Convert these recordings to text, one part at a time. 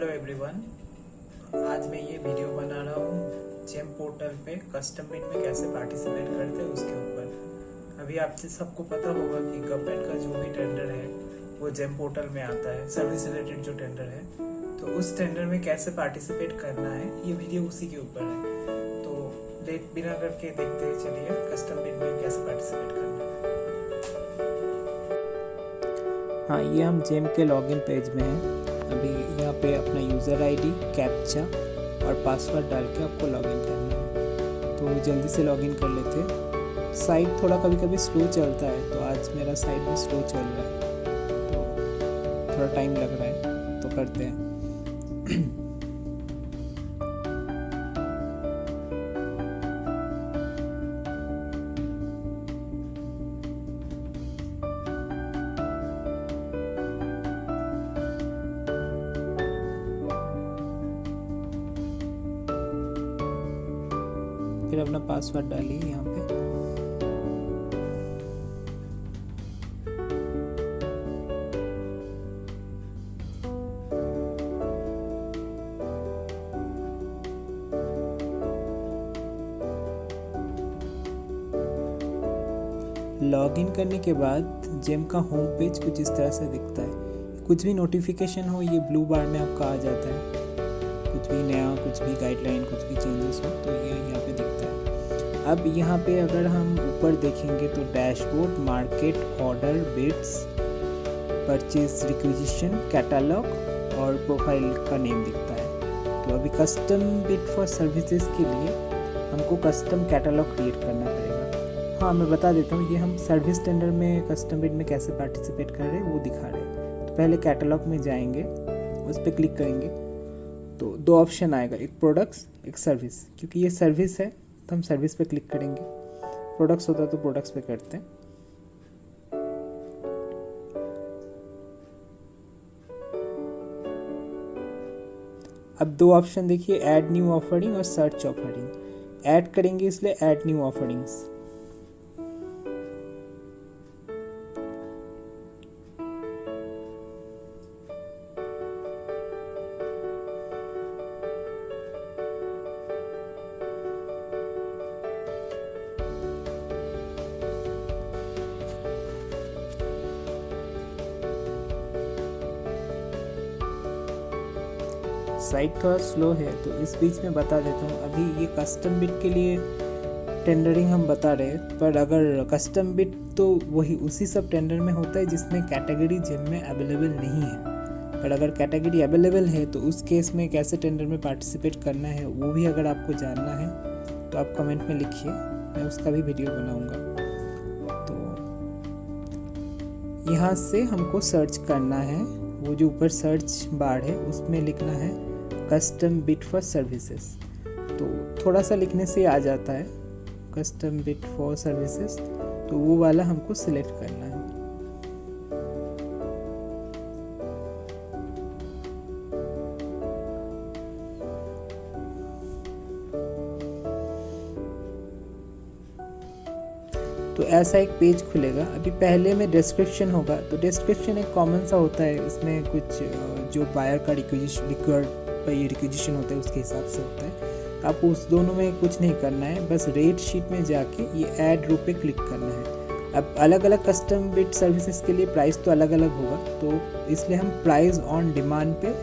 Hello everyone. आज मैं ये वीडियो बना रहा हूँ जेम पोर्टल पे कस्टम बिड में कैसे पार्टिसिपेट करते हैं उसके ऊपर। अभी आप सबको पता होगा कि गवर्नमेंट का जो भी टेंडर है वो जेम पोर्टल में आता है, सर्विस रिलेटेड जो टेंडर है। तो उस टेंडर में कैसे पार्टिसिपेट करना है ये वीडियो उसी के ऊपर है। तो लेट बिना करके देखते हैं, चलिए कस्टम बिड में कैसे पार्टिसिपेट करना है। हाँ, ये हम जेम के लॉगिन पेज में हैं। अभी यहाँ पे अपना यूज़र आईडी, कैप्चा और पासवर्ड डाल के आपको लॉगिन करना है। तो जल्दी से लॉगिन कर लेते हैं। साइट थोड़ा कभी कभी स्लो चलता है, तो आज मेरा साइट भी स्लो चल रहा है, तो थोड़ा टाइम लग रहा है, तो करते हैं। फिर अपना पासवर्ड डालिए यहाँ पे। लॉगिन करने के बाद जेम का होम पेज कुछ इस तरह से दिखता है। कुछ भी नोटिफिकेशन हो ये ब्लू बार में आपका आ जाता है। कुछ भी नया, कुछ भी गाइडलाइन, कुछ भी चेंजेस हो तो ये यहाँ पे दिखता है। अब यहाँ पे अगर हम ऊपर देखेंगे तो dashboard, market, order, bids, purchase requisition, catalogue और प्रोफाइल का नेम दिखता है। तो अभी कस्टम बिड फॉर सर्विसेज के लिए हमको कस्टम कैटलॉग क्रिएट करना पड़ेगा। हाँ, मैं बता देता हूँ, ये हम सर्विस टेंडर में कस्टम बिड में कैसे पार्टिसिपेट कर रहे हैं वो दिखा रहे हैं। तो पहले कैटलॉग में जाएंगे, उस पर क्लिक करेंगे तो दो ऑप्शन आएगा, एक प्रोडक्ट्स, एक सर्विस। क्योंकि ये सर्विस है तो हम सर्विस पे क्लिक करेंगे। प्रोडक्ट्स होता तो प्रोडक्ट्स पे करते हैं। अब दो ऑप्शन देखिए, ऐड न्यू ऑफरिंग और सर्च ऑफरिंग। ऐड करेंगे इसलिए ऐड न्यू ऑफरिंग्स। साइट थोड़ा स्लो है तो इस बीच में बता देता हूँ। अभी ये कस्टम बिड के लिए टेंडरिंग हम बता रहे हैं, पर अगर कस्टम बिड तो वही उसी सब टेंडर में होता है जिसमें कैटेगरी जेम में अवेलेबल नहीं है। पर अगर कैटेगरी अवेलेबल है तो उस केस में कैसे टेंडर में पार्टिसिपेट करना है वो भी अगर आपको जानना है तो आप कमेंट में लिखिए, मैं उसका भी वीडियो बनाऊँगा। तो यहाँ से हमको सर्च करना है, वो जो ऊपर सर्च बार है उसमें लिखना है कस्टम बिड फॉर सर्विसेज। तो थोड़ा सा लिखने से आ जाता है कस्टम बिड फॉर सर्विसेज, तो वो वाला हमको सिलेक्ट करना है। तो ऐसा एक पेज खुलेगा। अभी पहले में डिस्क्रिप्शन होगा, तो डिस्क्रिप्शन एक कॉमन सा होता है, इसमें कुछ जो बायर का रिक्विजिशन होता है उसके हिसाब से होता है। तो आपको उस दोनों में कुछ नहीं करना है, बस रेट शीट में जाके ये ऐड रो पे क्लिक करना है। अब अलग अलग कस्टम बिड सर्विसेज के लिए प्राइस तो अलग अलग होगा, तो इसलिए हम प्राइस ऑन डिमांड पे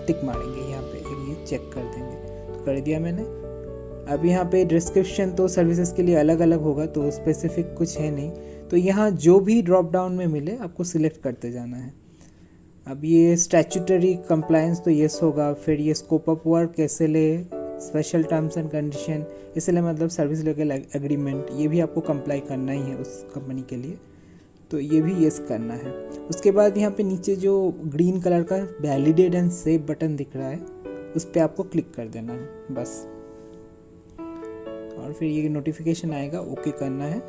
टिक मारेंगे। यहाँ पे ये चेक कर देंगे, तो कर दिया मैंने। अब यहाँ पे डिस्क्रिप्शन तो सर्विसेज के लिए अलग अलग होगा, तो स्पेसिफिक कुछ है नहीं। तो यहाँ जो भी ड्रॉप डाउन में मिले आपको सिलेक्ट करते जाना है। अब ये स्टैट्यूटरी कंप्लायंस तो येस होगा, फिर ये स्कोप ऑफ वर्क कैसे ले, स्पेशल टर्म्स एंड कंडीशन इसलिए मतलब सर्विस लेवल एग्रीमेंट, ये भी आपको कंप्लाई करना ही है उस कंपनी के लिए, तो ये भी येस करना है। उसके बाद यहाँ पे नीचे जो ग्रीन कलर का वैलिडेट एंड सेव बटन दिख रहा है उस पर आपको क्लिक कर देना है बस। और फिर ये नोटिफिकेशन आएगा, ओके करना है।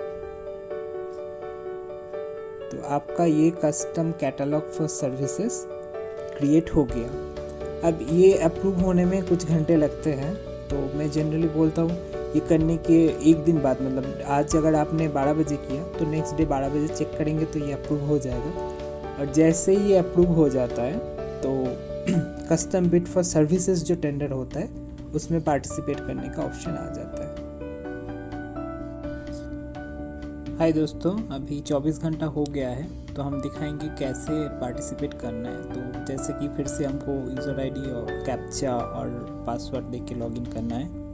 तो आपका ये custom catalogue for services create हो गया। अब ये अप्रूव होने में कुछ घंटे लगते हैं, तो मैं जनरली बोलता हूँ ये करने के एक दिन बाद, मतलब आज अगर आपने 12 बजे किया तो नेक्स्ट डे 12 बजे चेक करेंगे तो ये अप्रूव हो जाएगा। और जैसे ही ये अप्रूव हो जाता है तो कस्टम बिड फॉर सर्विसेज जो टेंडर होता है उसमें पार्टिसिपेट करने का ऑप्शन आ जाता है। हाय दोस्तों, अभी 24 घंटा हो गया है, तो हम दिखाएंगे कैसे पार्टिसिपेट करना है। तो जैसे कि फिर से हमको यूज़र आईडी और कैप्चा और पासवर्ड दे के लॉगिन करना है।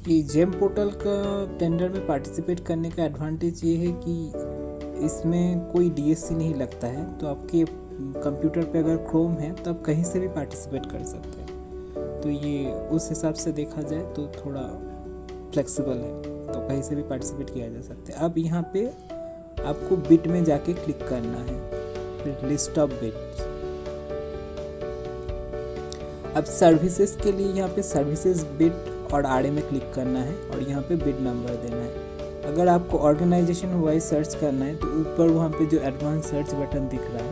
ये जेम पोर्टल का टेंडर में पार्टिसिपेट करने का एडवांटेज ये है कि इसमें कोई डीएससी नहीं लगता है, तो आपके कंप्यूटर पे अगर क्रोम है तो आप कहीं से भी पार्टिसिपेट कर सकते हैं। तो ये उस हिसाब से देखा जाए तो थोड़ा फ्लेक्सिबल है, तो कहीं से भी पार्टिसिपेट किया जा सकता है। अब यहाँ पे आपको बिट में जाके क्लिक करना है, फिर लिस्ट ऑफ बिट्स। अब सर्विसेज के लिए यहाँ पे सर्विसेज बिट और आड़े में क्लिक करना है और यहाँ पे बिड नंबर देना है। अगर आपको ऑर्गेनाइजेशन वाइज सर्च करना है तो ऊपर वहाँ पे जो एडवांस सर्च बटन दिख रहा है,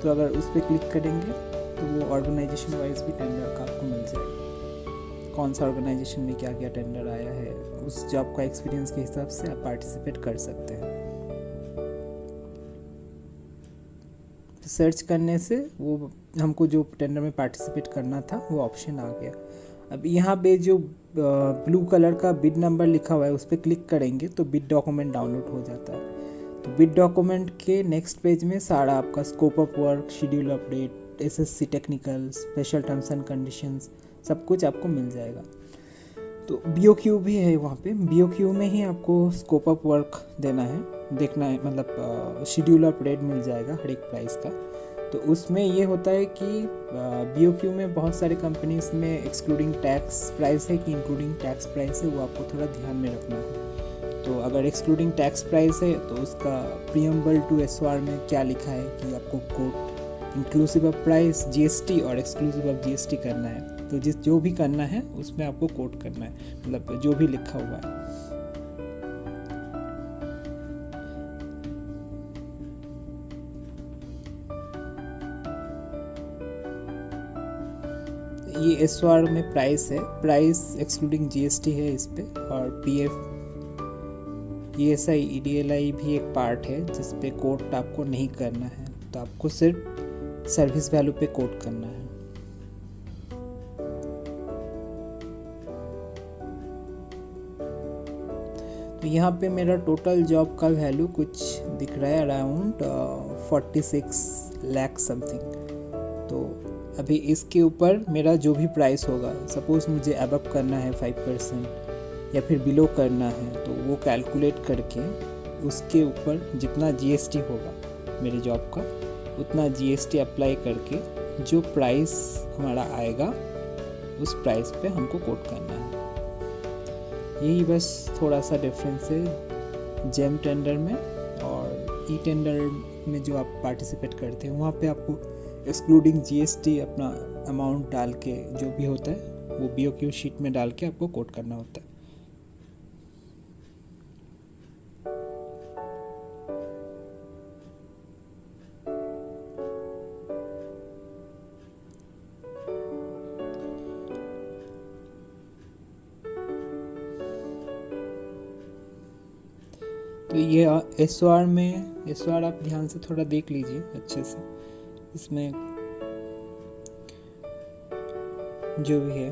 तो अगर उस पर क्लिक करेंगे तो वो ऑर्गेनाइजेशन वाइज भी टेंडर का आपको मिल जाएगा। कौन सा ऑर्गेनाइजेशन में क्या क्या टेंडर आया है, उस जॉब का एक्सपीरियंस के हिसाब से आप पार्टिसिपेट कर सकते हैं। सर्च करने से वो हमको जो टेंडर में पार्टिसिपेट करना था वो ऑप्शन आ गया। अब यहाँ पे जो ब्लू कलर का बिड नंबर लिखा हुआ है उस पर क्लिक करेंगे तो बिड डॉक्यूमेंट डाउनलोड हो जाता है। तो बिड डॉक्यूमेंट के नेक्स्ट पेज में सारा आपका scope of work, schedule update, SSC technical, special terms and conditions, सब कुछ आपको मिल जाएगा। तो बीओक्यू भी है वहाँ पे। बीओक्यू में ही आपको स्कोप ऑफ वर्क देना है, देखना है, मतलब शेड्यूल अपडेट मिल जाएगा हर एक प्राइस का। तो उसमें ये होता है कि बीओक्यू में बहुत सारे कंपनीज में एक्सक्लूडिंग टैक्स प्राइस है कि इंक्लूडिंग टैक्स प्राइस है, वो आपको थोड़ा ध्यान में रखना है। तो अगर एक्सक्लूडिंग टैक्स प्राइस है तो उसका प्रीएम्बल टू एसओआर में क्या लिखा है कि आपको quote inclusive of price, GST और एक्सक्लूसिव ऑफ जीएसटी करना है। तो जो भी करना है उसमें आपको कोट करना है, मतलब जो भी लिखा हुआ है। ये एसओआर में प्राइस है, प्राइस एक्सक्लूडिंग जीएसटी है इस पे, और पीएफ, ईएसआई, ईडीएलआई भी एक पार्ट है जिस पे कोट आपको नहीं करना है। तो आपको सिर्फ सर्विस वैल्यू पे कोट करना है। तो यहाँ पे मेरा टोटल जॉब का वैल्यू कुछ दिख रहा है अराउंड 46 लाख समथिंग। तो अभी इसके ऊपर मेरा जो भी प्राइस होगा, सपोज़ मुझे अबव करना है 5% या फिर बिलो करना है, तो वो कैलकुलेट करके उसके ऊपर जितना जीएसटी होगा मेरे जॉब का उतना जीएसटी अप्लाई करके जो प्राइस हमारा आएगा उस प्राइस पे हमको कोट करना है। यही बस थोड़ा सा डिफरेंस है जेम टेंडर में और ई टेंडर में। जो आप पार्टिसिपेट करते हैं वहाँ पे आपको एक्सक्लूडिंग जीएसटी अपना अमाउंट डाल के जो भी होता है वो बीओक्यू शीट में डाल के आपको कोट करना होता है। तो ये एसओआर में, एसओआर आप ध्यान से थोड़ा देख लीजिए अच्छे से, इसमें जो भी है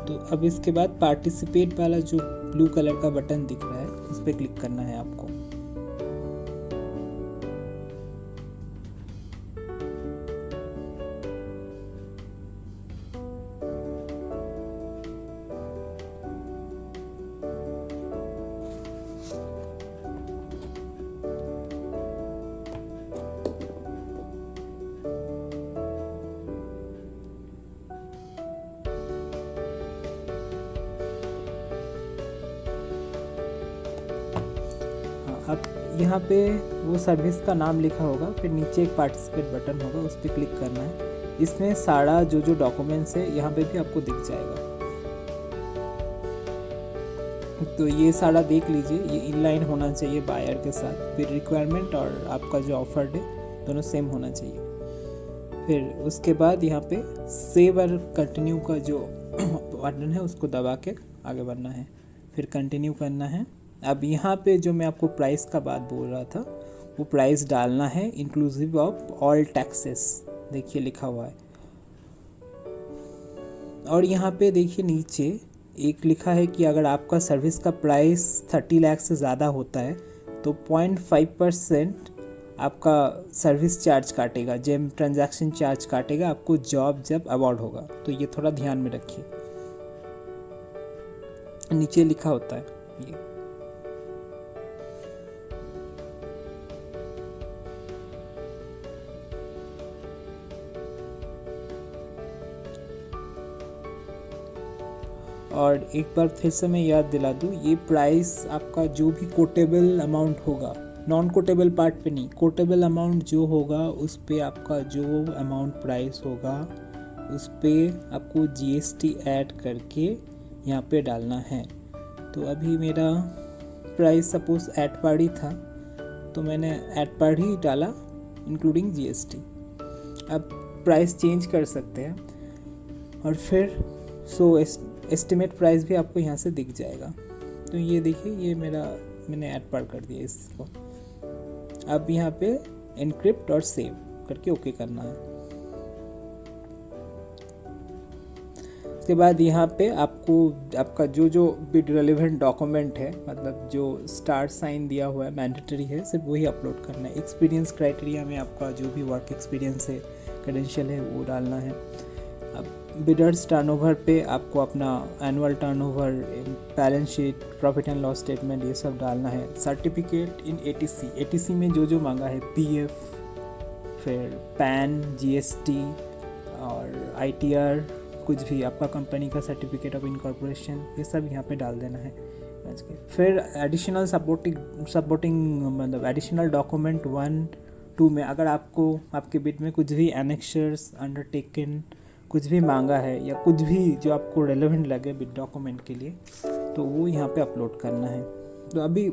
तो अब इसके बाद पार्टिसिपेट वाला जो ब्लू कलर का बटन दिख रहा है उस पर क्लिक करना है आपको। यहाँ पे वो सर्विस का नाम लिखा होगा, फिर नीचे एक पार्टिसिपेट बटन होगा, उस पर क्लिक करना है। इसमें सारा जो डॉक्यूमेंट्स है यहाँ पे भी आपको दिख जाएगा। तो ये सारा देख लीजिए, ये इनलाइन होना चाहिए बायर के साथ। फिर रिक्वायरमेंट और आपका जो ऑफर्ड है दोनों सेम होना चाहिए। फिर उसके बाद यहाँ पे सेव और कंटिन्यू का जो बटन है उसको दबा के आगे बढ़ना है, फिर कंटिन्यू करना है। अब यहाँ पे जो मैं आपको प्राइस का बात बोल रहा था वो प्राइस डालना है इंक्लूसिव ऑफ ऑल टैक्सेस, देखिए लिखा हुआ है। और यहाँ पे देखिए नीचे एक लिखा है कि अगर आपका सर्विस का प्राइस 30 लाख से ज़्यादा होता है तो 0.5% आपका सर्विस चार्ज काटेगा, जेम ट्रांजैक्शन चार्ज काटेगा आपको जॉब जब अवार्ड होगा। तो ये थोड़ा ध्यान में रखिए, नीचे लिखा होता है ये। और एक बार फिर से मैं याद दिला दूँ, ये प्राइस आपका जो भी कोटेबल अमाउंट होगा, नॉन कोटेबल पार्ट पे नहीं, कोटेबल अमाउंट जो होगा उस पे आपका जो अमाउंट प्राइस होगा उस पे आपको जीएसटी ऐड करके यहाँ पे डालना है। तो अभी मेरा प्राइस सपोज एट पार्टी था तो मैंने एट पार्टी ही डाला इंक्लूडिंग जीएसटी। अब प्राइस चेंज कर सकते हैं और फिर एस्टिमेट प्राइस भी आपको यहाँ से दिख जाएगा। तो ये देखिए, ये मैंने ऐड पार कर दिया इसको। अब यहाँ पे एनक्रिप्ट और सेव करके ओके करना है। उसके बाद यहाँ पे आपको आपका जो बिड रेलेवेंट डॉक्यूमेंट है, मतलब जो स्टार साइन दिया हुआ है मैंडेटरी है, सिर्फ वही अपलोड करना है। एक्सपीरियंस क्राइटेरिया में आपका जो भी वर्क एक्सपीरियंस है, क्रेडेंशियल है, वो डालना है। अब बिडर्स टर्नओवर पे आपको अपना annual turnover, balance sheet, profit and loss statement, ये सब डालना है। सर्टिफिकेट इन एटीसी में जो मांगा है, पीएफ, फिर पैन, जीएसटी और आईटीआर, कुछ भी आपका कंपनी का सर्टिफिकेट ऑफ इनकॉर्पोरेशन, ये सब यहाँ पे डाल देना है। फिर एडिशनल सपोर्टिंग मतलब एडिशनल डॉक्यूमेंट 1, 2 में अगर आपको आपके बिड में कुछ भी एनेक्चर्स, अंडरटेकन कुछ भी मांगा है या कुछ भी जो आपको रेलेवेंट लगे बिड डॉक्यूमेंट के लिए, तो वो यहाँ पे अपलोड करना है। तो अभी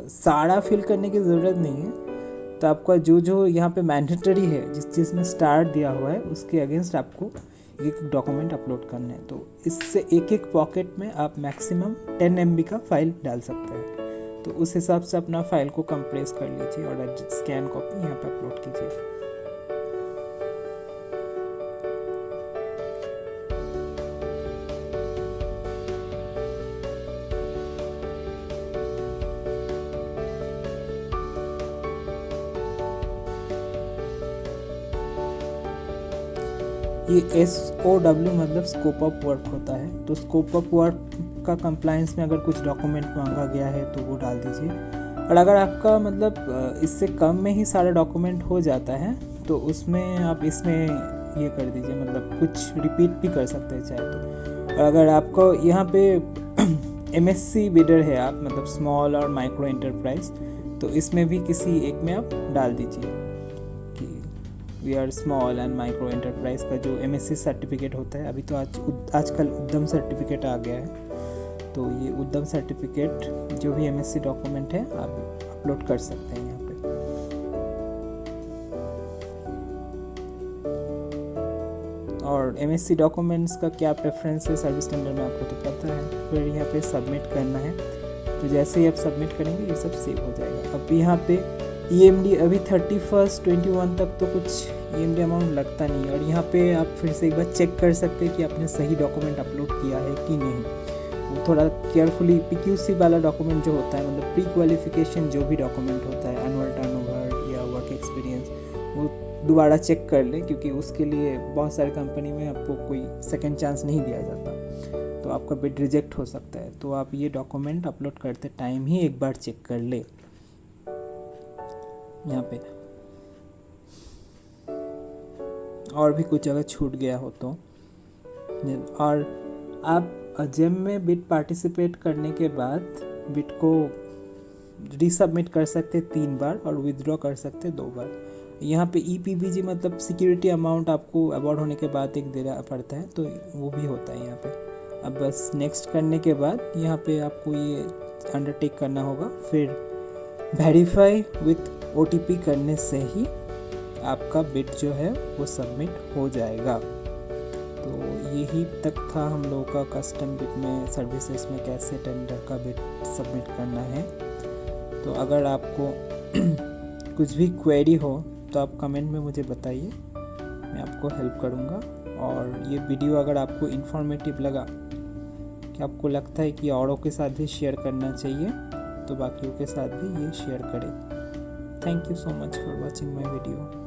सारा फिल करने की ज़रूरत नहीं है। तो आपका जो यहाँ पे मैंडेटरी है, जिसमें स्टार दिया हुआ है, उसके अगेंस्ट आपको एक डॉक्यूमेंट अपलोड करना है। तो इससे एक पॉकेट में आप मैक्सिमम 10 MB का फाइल डाल सकते हैं। तो उस हिसाब से अपना फाइल को कंप्रेस कर लीजिए और स्कैन कॉपी यहाँ पे अपलोड कीजिए। ये SOW मतलब स्कोप ऑफ वर्क होता है। तो स्कोप ऑफ वर्क का कंप्लायंस में अगर कुछ डॉक्यूमेंट मांगा गया है तो वो डाल दीजिए। और अगर आपका मतलब इससे कम में ही सारा डॉक्यूमेंट हो जाता है तो उसमें आप इसमें ये कर दीजिए, मतलब कुछ रिपीट भी कर सकते हैं चाहे तो। और अगर आपको यहाँ पे MSC बिडर है आप, मतलब स्मॉल और माइक्रो एंटरप्राइज, तो इसमें भी किसी एक में आप डाल दीजिए कि we are small and micro enterprise का जो MSC सर्टिफिकेट होता है। अभी तो आजकल उद्यम सर्टिफिकेट आ गया है, तो ये उद्यम सर्टिफिकेट जो भी MSC डॉक्यूमेंट है आप अपलोड कर सकते हैं यहाँ पे। और MSC डॉक्यूमेंट्स का क्या प्रेफरेंस है सर्विस टेंडर में आपको तो पता है। फिर यहाँ पे सबमिट करना है। तो जैसे ही आप सबमिट करेंगे ये सब सेव हो जाएगा। अब यहाँ पे EMD अभी 31, 21 तक तो कुछ EMD अमाउंट लगता नहीं है। और यहाँ पे आप फिर से एक बार चेक कर सकते हैं कि आपने सही डॉक्यूमेंट अपलोड किया है कि नहीं। वो थोड़ा केयरफुली PQC वाला डॉक्यूमेंट जो होता है, मतलब प्री क्वालिफिकेशन जो भी डॉक्यूमेंट होता है, एनुअल टर्नओवर या वर्क एक्सपीरियंस, वो दोबारा चेक कर लें, क्योंकि उसके लिए बहुत सारी कंपनी में आपको कोई सेकंड चांस नहीं दिया जाता, तो आपका बिड रिजेक्ट हो सकता है। तो आप ये डॉक्यूमेंट अपलोड करते टाइम ही एक बार चेक कर ले यहाँ पे। और भी कुछ अगर छूट गया हो तो। और आप जेम में बिड पार्टिसिपेट करने के बाद बिड को रीसबमिट कर सकते 3 बार और विदड्रॉ कर सकते 2 बार। यहाँ पे EPBG मतलब सिक्योरिटी अमाउंट आपको अवॉर्ड होने के बाद एक देना पड़ता है, तो वो भी होता है यहाँ पे। अब बस नेक्स्ट करने के बाद यहाँ पे आपको ये अंडरटेक करना होगा, फिर वेरीफाई विथ OTP करने से ही आपका बिड जो है वो सबमिट हो जाएगा। तो यही तक था हम लोगों का कस्टम बिड में सर्विसेज में कैसे टेंडर का बिड सबमिट करना है। तो अगर आपको कुछ भी क्वेरी हो तो आप कमेंट में मुझे बताइए, मैं आपको हेल्प करूँगा। और ये वीडियो अगर आपको इन्फॉर्मेटिव लगा, कि आपको लगता है कि औरों के साथ भी शेयर करना चाहिए, तो बाकियों के साथ भी ये शेयर करें। Thank you so much for watching my video.